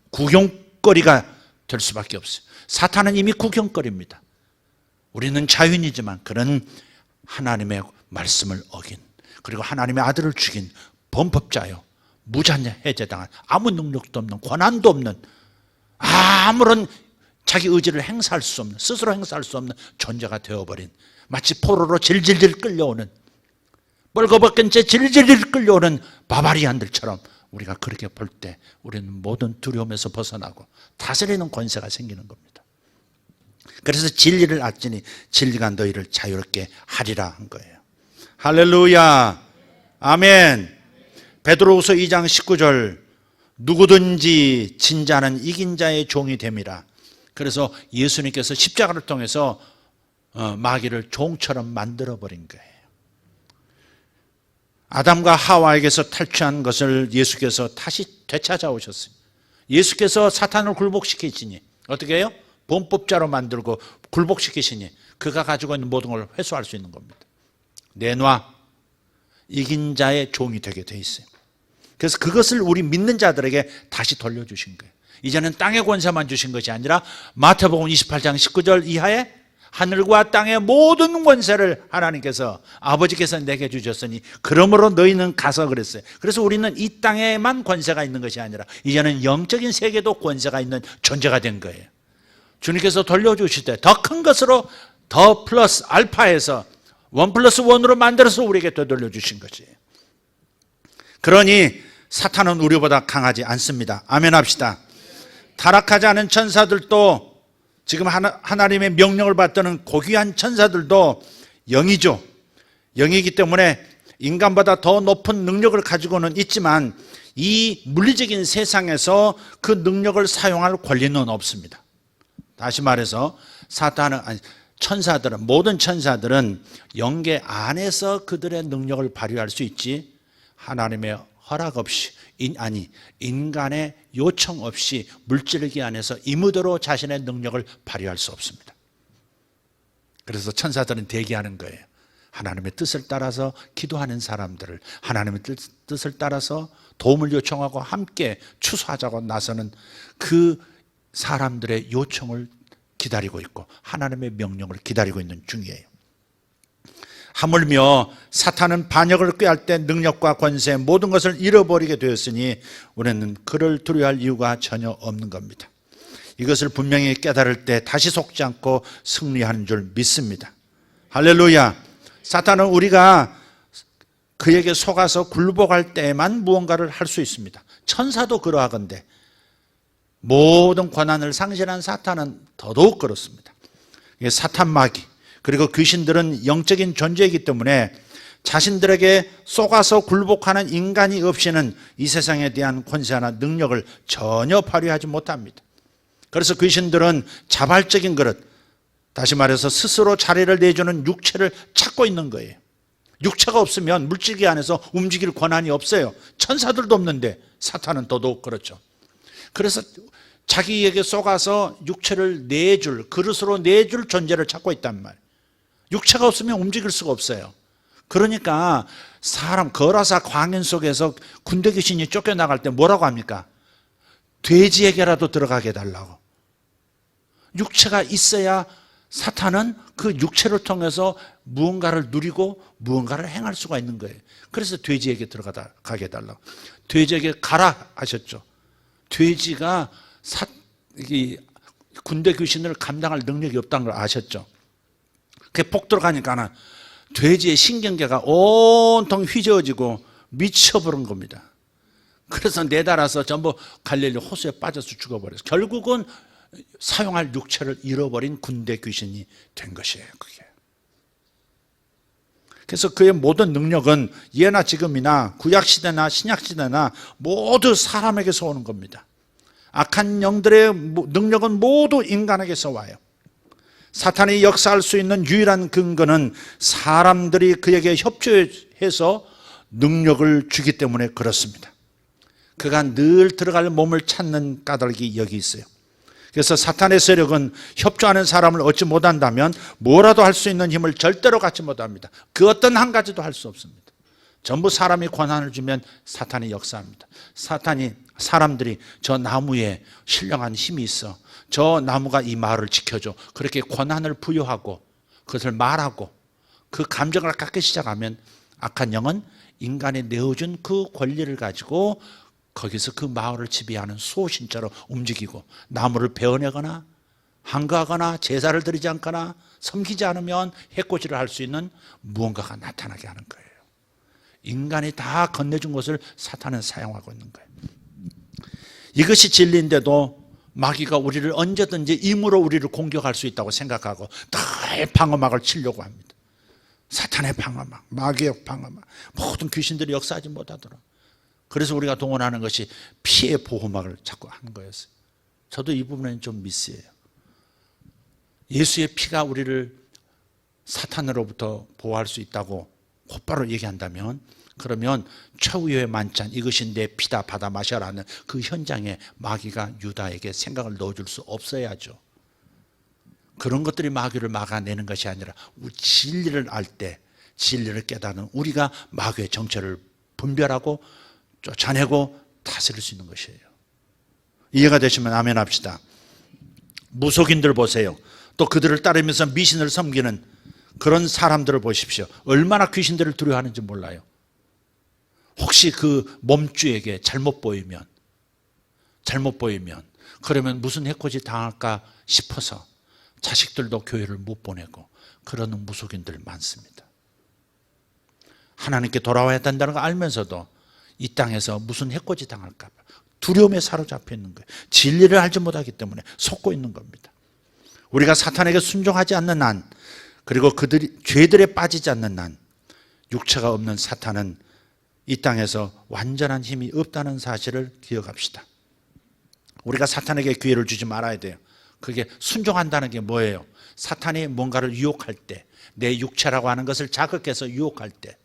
구경거리가 될 수밖에 없어요. 사탄은 이미 구경거리입니다. 우리는 자유인이지만 그런 하나님의 말씀을 어긴, 그리고 하나님의 아들을 죽인 범법자요, 무장해제당한, 아무 능력도 없는, 권한도 없는, 아무런 자기 의지를 행사할 수 없는, 스스로 행사할 수 없는 존재가 되어버린, 마치 포로로 질질질 끌려오는, 뻘거벗긴 채 질질질 끌려오는 바바리안들처럼 우리가 그렇게 볼 때 우리는 모든 두려움에서 벗어나고 다스리는 권세가 생기는 겁니다. 그래서 진리를 알지니 진리가 너희를 자유롭게 하리라 한 거예요. 할렐루야, 아멘. 베드로후서 2장 19절, 누구든지 진 자는 이긴 자의 종이 됨이라. 그래서 예수님께서 십자가를 통해서 마귀를 종처럼 만들어버린 거예요. 아담과 하와에게서 탈취한 것을 예수께서 다시 되찾아오셨어요. 예수께서 사탄을 굴복시키시니 어떻게 해요? 범법자로 만들고 굴복시키시니 그가 가지고 있는 모든 걸 회수할 수 있는 겁니다. 내놔, 이긴 자의 종이 되게 돼 있어요. 그래서 그것을 우리 믿는 자들에게 다시 돌려주신 거예요. 이제는 땅의 권세만 주신 것이 아니라 마태복음 28장 19절 이하에 하늘과 땅의 모든 권세를 하나님께서, 아버지께서 내게 주셨으니 그러므로 너희는 가서 그랬어요. 그래서 우리는 이 땅에만 권세가 있는 것이 아니라 이제는 영적인 세계도 권세가 있는 존재가 된 거예요. 주님께서 돌려주실 때 더 큰 것으로 더 플러스 알파에서 1 플러스 1으로 만들어서 우리에게 되돌려 주신 것이에요. 그러니 사탄은 우리보다 강하지 않습니다. 아멘 합시다. 타락하지 않은 천사들도, 지금 하나님의 명령을 받드는 고귀한 천사들도 영이죠. 영이기 때문에 인간보다 더 높은 능력을 가지고는 있지만 이 물리적인 세상에서 그 능력을 사용할 권리는 없습니다. 다시 말해서 천사들은, 모든 천사들은 영계 안에서 그들의 능력을 발휘할 수 있지, 하나님의 허락 없이, 인간의 요청 없이 물질기 안에서 임의대로 자신의 능력을 발휘할 수 없습니다. 그래서 천사들은 대기하는 거예요. 하나님의 뜻을 따라서 기도하는 사람들을, 하나님의 뜻을 따라서 도움을 요청하고 함께 추수하자고 나서는 그 사람들의 요청을 기다리고 있고 하나님의 명령을 기다리고 있는 중이에요. 하물며 사탄은 반역을 꾀할 때 능력과 권세 모든 것을 잃어버리게 되었으니 우리는 그를 두려워할 이유가 전혀 없는 겁니다. 이것을 분명히 깨달을 때 다시 속지 않고 승리하는 줄 믿습니다. 할렐루야. 사탄은 우리가 그에게 속아서 굴복할 때에만 무언가를 할 수 있습니다. 천사도 그러하건대 모든 권한을 상실한 사탄은 더더욱 그렇습니다. 사탄 마귀 그리고 귀신들은 영적인 존재이기 때문에 자신들에게 속아서 굴복하는 인간이 없이는 이 세상에 대한 권세나 능력을 전혀 발휘하지 못합니다. 그래서 귀신들은 자발적인 그릇, 다시 말해서 스스로 자리를 내주는 육체를 찾고 있는 거예요. 육체가 없으면 물질계 안에서 움직일 권한이 없어요. 천사들도 없는데 사탄은 더더욱 그렇죠. 그래서 자기에게 속아서 육체를 내줄, 그릇으로 내줄 존재를 찾고 있단 말이에요. 육체가 없으면 움직일 수가 없어요. 그러니까 사람 거라사 광연 속에서 군대 귀신이 쫓겨나갈 때 뭐라고 합니까? 돼지에게라도 들어가게 해달라고. 육체가 있어야 사탄은 그 육체를 통해서 무언가를 누리고 무언가를 행할 수가 있는 거예요. 그래서 돼지에게 들어가게 해달라고. 돼지에게 가라 하셨죠. 돼지가 군대 귀신을 감당할 능력이 없다는 걸 아셨죠. 그게 폭 들어가니까는 돼지의 신경계가 온통 휘저어지고 미쳐버린 겁니다. 그래서 내달아서 전부 갈릴리 호수에 빠져서 죽어버렸어요. 결국은 사용할 육체를 잃어버린 군대 귀신이 된 것이에요. 그게. 그래서 그의 모든 능력은 예나 지금이나 구약시대나 신약시대나 모두 사람에게서 오는 겁니다. 악한 영들의 능력은 모두 인간에게서 와요. 사탄이 역사할 수 있는 유일한 근거는 사람들이 그에게 협조해서 능력을 주기 때문에 그렇습니다. 그가 늘 들어갈 몸을 찾는 까닭이 여기 있어요. 그래서 사탄의 세력은 협조하는 사람을 얻지 못한다면 뭐라도 할 수 있는 힘을 절대로 갖지 못합니다. 그 어떤 한 가지도 할 수 없습니다. 전부 사람이 권한을 주면 사탄이 역사합니다. 사람들이 저 나무에 신령한 힘이 있어, 저 나무가 이 마을을 지켜줘, 그렇게 권한을 부여하고 그것을 말하고 그 감정을 갖기 시작하면 악한 영은 인간이 내어준 그 권리를 가지고 거기서 그 마을을 지배하는 수호신처럼 움직이고 나무를 베어내거나 항거하거나 제사를 드리지 않거나 섬기지 않으면 해코지를 할 수 있는 무언가가 나타나게 하는 거예요. 인간이 다 건네준 것을 사탄은 사용하고 있는 거예요. 이것이 진리인데도 마귀가 우리를 언제든지 임으로 우리를 공격할 수 있다고 생각하고 늘 방어막을 치려고 합니다. 사탄의 방어막, 마귀의 방어막, 모든 귀신들이 역사하지 못하도록. 그래서 우리가 동원하는 것이 피해 보호막을 자꾸 하는 거였어요. 저도 이 부분에는 좀 미스예요. 예수의 피가 우리를 사탄으로부터 보호할 수 있다고 곧바로 얘기한다면, 그러면 최후의 만찬, 이것이 내 피다 받아 마셔라는 그 현장에 마귀가 유다에게 생각을 넣어줄 수 없어야죠. 그런 것들이 마귀를 막아내는 것이 아니라 진리를 알 때, 진리를 깨닫는 우리가 마귀의 정체를 분별하고 쫓아내고 다스릴 수 있는 것이에요. 이해가 되시면 아멘 합시다. 무속인들 보세요. 또 그들을 따르면서 미신을 섬기는 그런 사람들을 보십시오. 얼마나 귀신들을 두려워하는지 몰라요. 혹시 그 몸주에게 잘못 보이면 그러면 무슨 해코지 당할까 싶어서 자식들도 교회를 못 보내고 그러는 무속인들 많습니다. 하나님께 돌아와야 된다는 거 알면서도 이 땅에서 무슨 해코지 당할까 봐 두려움에 사로잡혀 있는 거예요. 진리를 알지 못하기 때문에 속고 있는 겁니다. 우리가 사탄에게 순종하지 않는 한, 그리고 그들이 죄들에 빠지지 않는 한, 육체가 없는 사탄은 이 땅에서 완전한 힘이 없다는 사실을 기억합시다. 우리가 사탄에게 기회를 주지 말아야 돼요. 그게 순종한다는 게 뭐예요? 사탄이 뭔가를 유혹할 때, 내 육체라고 하는 것을 자극해서 유혹할 때,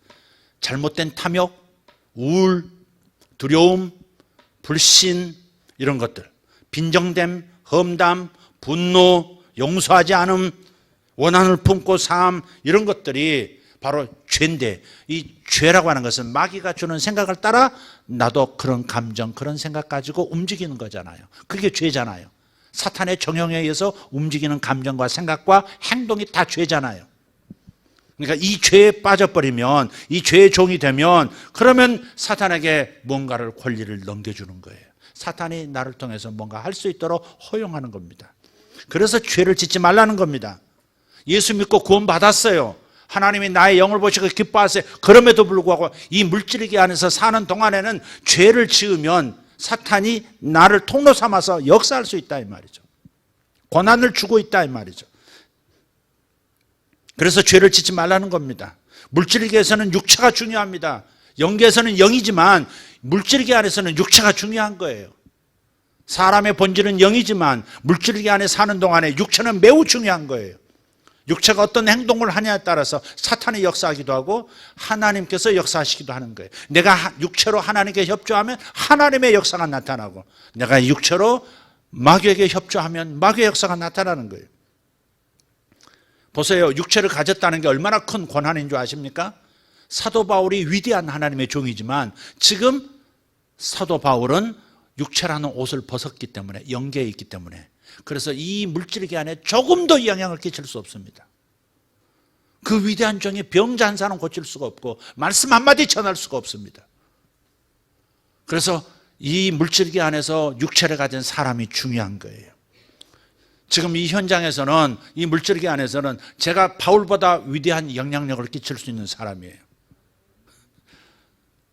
잘못된 탐욕, 우울, 두려움, 불신, 이런 것들, 빈정됨, 험담, 분노, 용서하지 않음, 원한을 품고 삶, 이런 것들이 바로 죄인데, 이 죄라고 하는 것은 마귀가 주는 생각을 따라 나도 그런 감정, 그런 생각 가지고 움직이는 거잖아요. 그게 죄잖아요. 사탄의 정형에 의해서 움직이는 감정과 생각과 행동이 다 죄잖아요. 그러니까 이 죄에 빠져버리면, 이 죄의 종이 되면, 그러면 사탄에게 뭔가를 권리를 넘겨주는 거예요. 사탄이 나를 통해서 뭔가 할 수 있도록 허용하는 겁니다. 그래서 죄를 짓지 말라는 겁니다. 예수 믿고 구원받았어요. 하나님이 나의 영을 보시고 기뻐하세요. 그럼에도 불구하고 이 물질계 안에서 사는 동안에는 죄를 지으면 사탄이 나를 통로 삼아서 역사할 수 있다 이 말이죠. 고난을 주고 있다 이 말이죠. 그래서 죄를 짓지 말라는 겁니다. 물질계에서는 육체가 중요합니다. 영계에서는 영이지만 물질계 안에서는 육체가 중요한 거예요. 사람의 본질은 영이지만 물질계 안에 사는 동안에 육체는 매우 중요한 거예요. 육체가 어떤 행동을 하냐에 따라서 사탄이 역사하기도 하고 하나님께서 역사하시기도 하는 거예요. 내가 육체로 하나님께 협조하면 하나님의 역사가 나타나고, 내가 육체로 마귀에게 협조하면 마귀의 역사가 나타나는 거예요. 보세요. 육체를 가졌다는 게 얼마나 큰 고난인 줄 아십니까? 사도 바울이 위대한 하나님의 종이지만 지금 사도 바울은 육체라는 옷을 벗었기 때문에, 영계에 있기 때문에, 그래서 이 물질계 안에 조금도 영향을 끼칠 수 없습니다. 그 위대한 종이 병자 한 사람 고칠 수가 없고 말씀 한마디 전할 수가 없습니다. 그래서 이 물질계 안에서 육체를 가진 사람이 중요한 거예요. 지금 이 현장에서는, 이 물질계 안에서는 제가 바울보다 위대한 영향력을 끼칠 수 있는 사람이에요.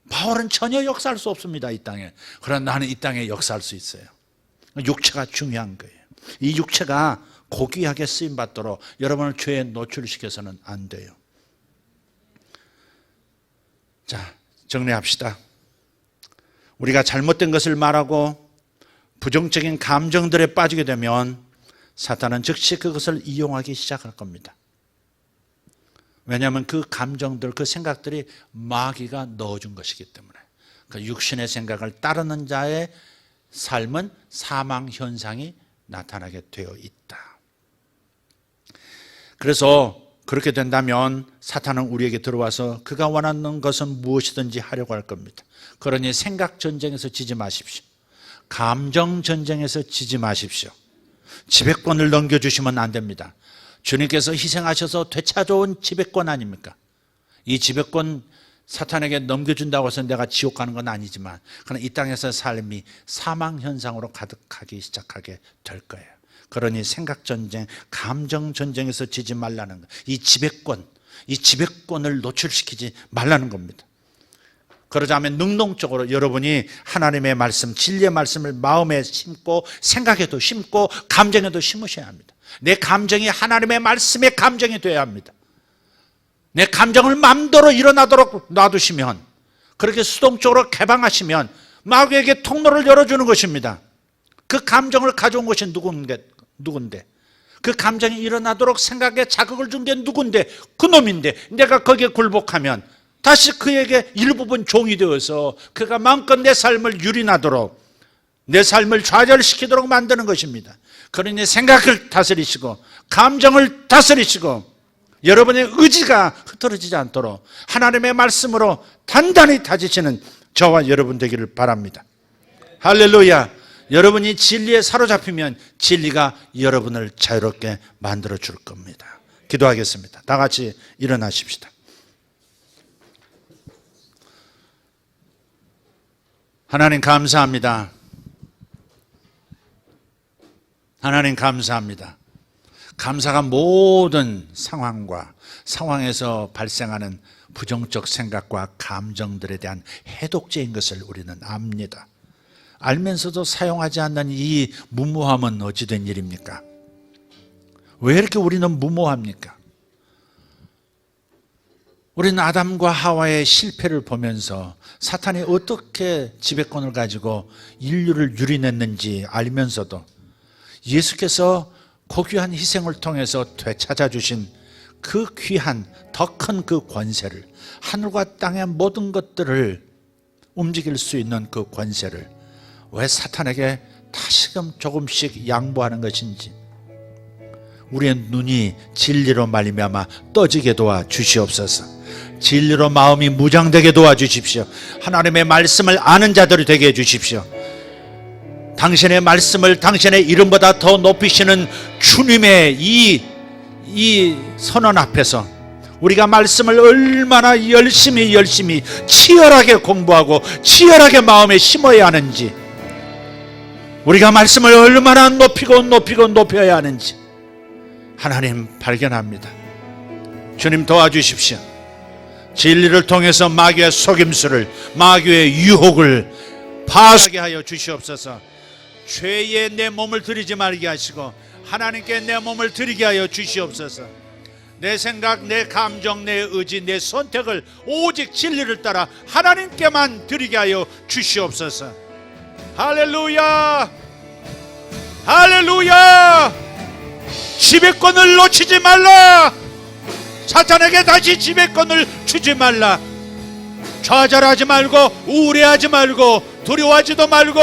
바울은 전혀 역사할 수 없습니다, 이 땅에. 그러나 나는 이 땅에 역사할 수 있어요. 육체가 중요한 거예요. 이 육체가 고귀하게 쓰임받도록 여러분을 죄에 노출시켜서는 안 돼요. 자, 정리합시다. 우리가 잘못된 것을 말하고 부정적인 감정들에 빠지게 되면 사탄은 즉시 그것을 이용하기 시작할 겁니다. 왜냐하면 그 감정들, 그 생각들이 마귀가 넣어준 것이기 때문에. 그 육신의 생각을 따르는 자의 삶은 사망 현상이 나타나게 되어 있다. 그래서 그렇게 된다면 사탄은 우리에게 들어와서 그가 원하는 것은 무엇이든지 하려고 할 겁니다. 그러니 생각 전쟁에서 지지 마십시오. 감정 전쟁에서 지지 마십시오. 지배권을 넘겨주시면 안 됩니다. 주님께서 희생하셔서 되찾아온 지배권 아닙니까? 이 지배권 사탄에게 넘겨준다고 해서 내가 지옥 가는 건 아니지만, 그러나 이 땅에서 삶이 사망 현상으로 가득하기 시작하게 될 거예요. 그러니 생각 전쟁, 감정 전쟁에서 지지 말라는 거. 이 지배권을 노출시키지 말라는 겁니다. 그러자면 능동적으로 여러분이 하나님의 말씀, 진리의 말씀을 마음에 심고 생각에도 심고 감정에도 심으셔야 합니다. 내 감정이 하나님의 말씀의 감정이 되어야 합니다. 내 감정을 마음대로 일어나도록 놔두시면, 그렇게 수동적으로 개방하시면 마귀에게 통로를 열어주는 것입니다. 그 감정을 가져온 것이 누군데? 그 감정이 일어나도록 생각에 자극을 준 게 누군데? 그놈인데 내가 거기에 굴복하면 다시 그에게 일부분 종이 되어서 그가 마음껏 내 삶을 유린하도록, 내 삶을 좌절시키도록 만드는 것입니다. 그러니 생각을 다스리시고 감정을 다스리시고 여러분의 의지가 흐트러지지 않도록 하나님의 말씀으로 단단히 다지시는 저와 여러분 되기를 바랍니다. 할렐루야. 여러분이 진리에 사로잡히면 진리가 여러분을 자유롭게 만들어 줄 겁니다. 기도하겠습니다. 다 같이 일어나십시다. 하나님 감사합니다. 하나님 감사합니다. 감사가 모든 상황에서 발생하는 부정적 생각과 감정들에 대한 해독제인 것을 우리는 압니다. 알면서도 사용하지 않는 이 무모함은 어찌된 일입니까? 왜 이렇게 우리는 무모합니까? 우리는 아담과 하와의 실패를 보면서 사탄이 어떻게 지배권을 가지고 인류를 유린했는지 알면서도 예수께서 고귀한 희생을 통해서 되찾아 주신 그 귀한 더 큰 그 권세를, 하늘과 땅의 모든 것들을 움직일 수 있는 그 권세를 왜 사탄에게 다시금 조금씩 양보하는 것인지, 우리의 눈이 진리로 말미암아 떠지게 도와 주시옵소서. 진리로 마음이 무장되게 도와주십시오. 하나님의 말씀을 아는 자들이 되게 해주십시오. 당신의 말씀을 당신의 이름보다 더 높이시는 주님의 이 선언 앞에서 우리가 말씀을 얼마나 열심히 치열하게 공부하고 치열하게 마음에 심어야 하는지, 우리가 말씀을 얼마나 높여야 하는지 하나님 발견합니다. 주님 도와주십시오. 진리를 통해서 마귀의 속임수를, 마귀의 유혹을 파괴하게 하여 주시옵소서. 죄에 내 몸을 드리지 말게 하시고 하나님께 내 몸을 드리게 하여 주시옵소서. 내 생각, 내 감정, 내 의지, 내 선택을 오직 진리를 따라 하나님께만 드리게 하여 주시옵소서. 할렐루야, 할렐루야. 지배권을 놓치지 말라. 사탄에게 다시 지배권을 주지 말라. 좌절하지 말고, 우울해하지 말고, 두려워하지도 말고,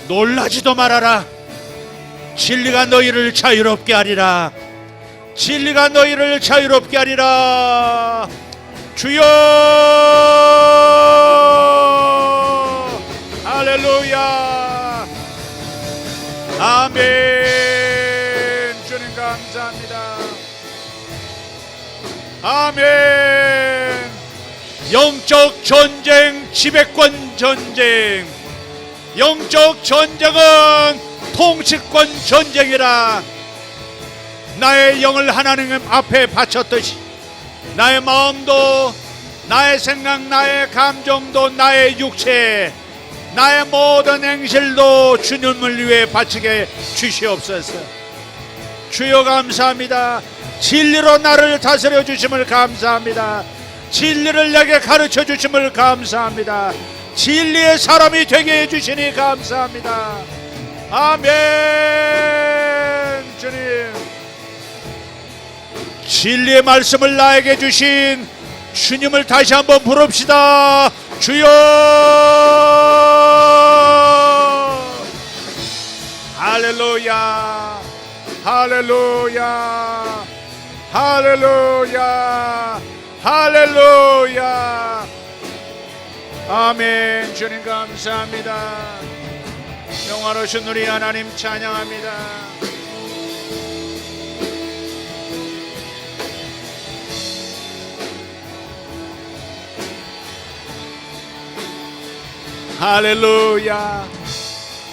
놀라지도 말아라. 진리가 너희를 자유롭게 하리라. 진리가 너희를 자유롭게 하리라. 주여, 할렐루야, 아멘. 주님 감사합니다. 아멘. 영적 전쟁, 지배권 전쟁. 영적 전쟁은 통치권 전쟁이라. 나의 영을 하나님 앞에 바쳤듯이 나의 마음도, 나의 생각, 나의 감정도, 나의 육체, 나의 모든 행실도 주님을 위해 바치게 주시옵소서. 주여 감사합니다. 진리로 나를 다스려 주심을 감사합니다. 진리를 내게 가르쳐 주심을 감사합니다. 진리의 사람이 되게 해주시니 감사합니다. 아멘. 주님, 진리의 말씀을 나에게 주신 주님을 다시 한번 부릅시다. 주여, 할렐루야, 할렐루야, 할렐루야, 할렐루야. 아멘. 주님 감사합니다. 영화로우신 우리 하나님 찬양합니다. 할렐루야.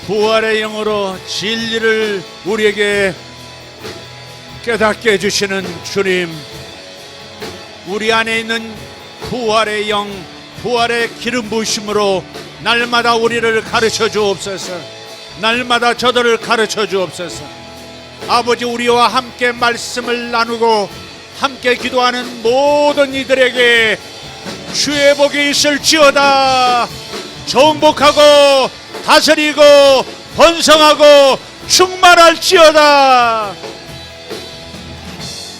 부활의 영으로 진리를 우리에게 깨닫게 해주시는 주님, 우리 안에 있는 부활의 영, 부활의 기름 부으심으로 날마다 우리를 가르쳐 주옵소서. 날마다 저들을 가르쳐 주옵소서. 아버지, 우리와 함께 말씀을 나누고 함께 기도하는 모든 이들에게 주의 복이 있을지어다. 정복하고 다스리고 번성하고 충만할지어다.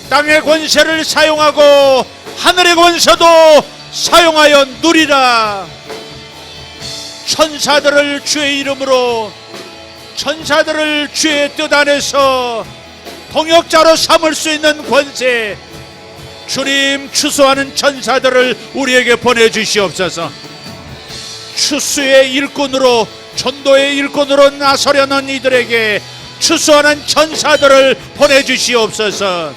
땅의 권세를 사용하고 하늘의 권세도 사용하여 누리라. 천사들을 주의 이름으로, 천사들을 주의 뜻 안에서 동역자로 삼을 수 있는 권세, 주님 추수하는 천사들을 우리에게 보내주시옵소서. 추수의 일꾼으로, 전도의 일꾼으로 나서려는 이들에게 추수하는 천사들을 보내주시옵소서.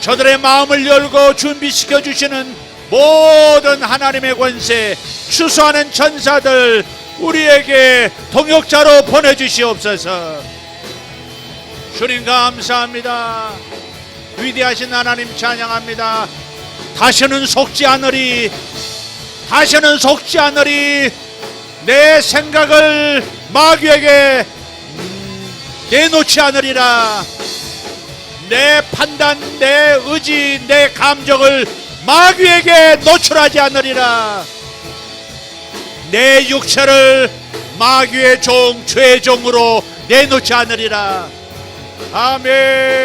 저들의 마음을 열고 준비시켜 주시는 모든 하나님의 권세, 추수하는 천사들 우리에게 동역자로 보내주시옵소서. 주님 감사합니다. 위대하신 하나님 찬양합니다. 다시는 속지 않으리, 다시는 속지 않으리. 내 생각을 마귀에게 내놓지 않으리라. 내 판단, 내 의지, 내 감정을 마귀에게 노출하지 않으리라. 내 육체를 마귀의 종, 죄의 종으로 내놓지 않으리라. 아멘.